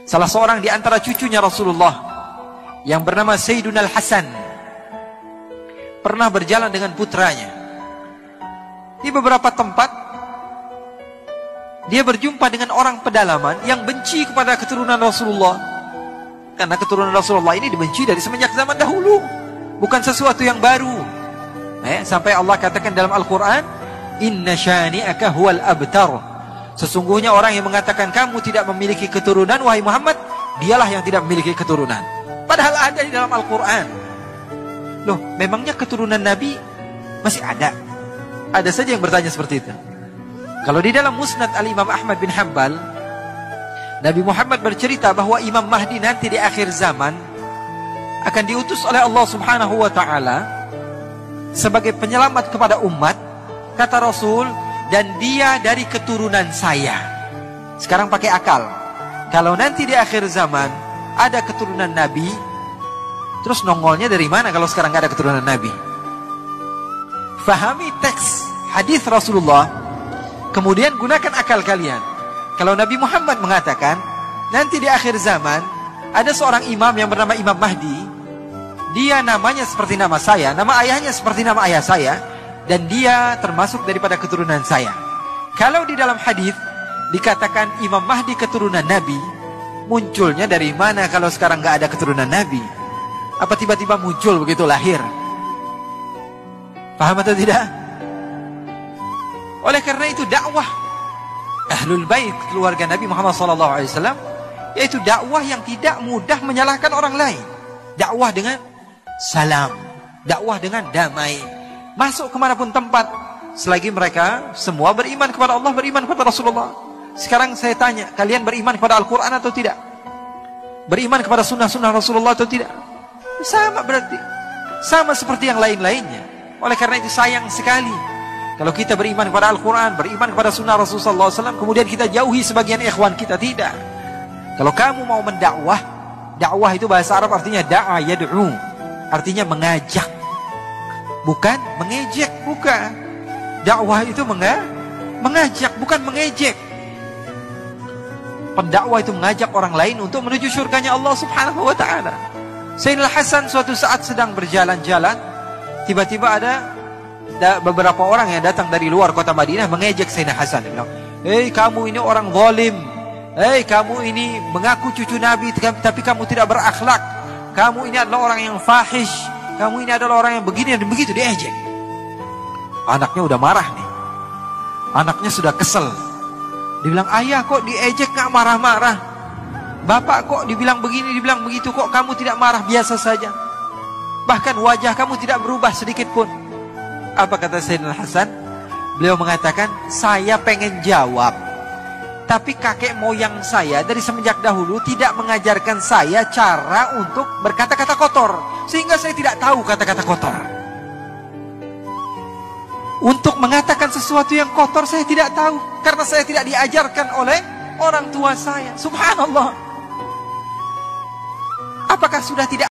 Salah seorang di antara cucunya Rasulullah yang bernama Sayyiduna Al-Hasan pernah berjalan dengan putranya. Di beberapa tempat dia berjumpa dengan orang pedalaman yang benci kepada keturunan Rasulullah. Karena keturunan Rasulullah ini dibenci dari semenjak zaman dahulu, bukan sesuatu yang baru. Sampai Allah katakan dalam Al-Quran, Inna syani'aka huwal abtar. Sesungguhnya orang yang mengatakan kamu tidak memiliki keturunan, wahai Muhammad, dialah yang tidak memiliki keturunan. Padahal ada di dalam Al-Quran. Loh, memangnya keturunan Nabi masih ada? Ada saja yang bertanya seperti itu. Kalau di dalam Musnad Al-Imam Ahmad bin Hanbal, Nabi Muhammad bercerita bahwa Imam Mahdi nanti di akhir zaman akan diutus oleh Allah Subhanahu wa ta'ala sebagai penyelamat kepada umat. Kata Rasul, dan dia dari keturunan saya. Sekarang pakai akal. Kalau nanti di akhir zaman ada keturunan Nabi, terus nongolnya dari mana kalau sekarang gak ada keturunan Nabi? Fahami teks hadis Rasulullah, kemudian gunakan akal kalian. Kalau Nabi Muhammad mengatakan nanti di akhir zaman ada seorang imam yang bernama Imam Mahdi, dia namanya seperti nama saya, nama ayahnya seperti nama ayah saya, dan dia termasuk daripada keturunan saya. Kalau di dalam hadis dikatakan Imam Mahdi keturunan Nabi, munculnya dari mana kalau sekarang gak ada keturunan Nabi? Apa tiba-tiba muncul begitu lahir? Paham atau tidak? Oleh karena itu dakwah Ahlul Bait, keluarga Nabi Muhammad SAW, yaitu dakwah yang tidak mudah menyalahkan orang lain. Dakwah dengan salam, dakwah dengan damai, masuk kemanapun tempat, selagi mereka semua beriman kepada Allah, beriman kepada Rasulullah. Sekarang saya tanya, kalian beriman kepada Al-Quran atau tidak? Beriman kepada sunnah-sunnah Rasulullah atau tidak? Sama berarti, sama seperti yang lain-lainnya. Oleh karena itu sayang sekali kalau kita beriman kepada Al-Quran, beriman kepada sunnah Rasulullah SAW, kemudian kita jauhi sebagian ikhwan kita. Tidak. Kalau kamu mau mendakwah, dakwah itu bahasa Arab artinya da'a yad'u, artinya mengajak, bukan mengejek. Bukan. Dakwah itu mengajak, bukan mengejek. Pendakwah itu mengajak orang lain untuk menuju surganya Allah Subhanahu wa ta'ala. Sayyidina Hasan suatu saat sedang berjalan-jalan, tiba-tiba ada beberapa orang yang datang dari luar kota Madinah mengejek Sayyidina Hasan. Dia bilang, "Hei, kamu ini orang zalim. Hei, kamu ini mengaku cucu Nabi tapi kamu tidak berakhlak. Kamu ini adalah orang yang fahish. Kamu ini adalah orang yang begini dan begitu." Diejek. Anaknya udah marah nih. Anaknya sudah kesel. Dibilang, "Ayah kok diejek gak marah-marah? Bapak kok dibilang begini, dibilang begitu, kok kamu tidak marah, biasa saja? Bahkan wajah kamu tidak berubah sedikit pun." Apa kata Sayyidina Hasan? Beliau mengatakan, "Saya pengen jawab, tapi kakek moyang saya dari semenjak dahulu tidak mengajarkan saya cara untuk berkata-kata kotor, sehingga saya tidak tahu kata-kata kotor. Untuk mengatakan sesuatu yang kotor saya tidak tahu, karena saya tidak diajarkan oleh orang tua saya." Subhanallah. Apakah sudah tidak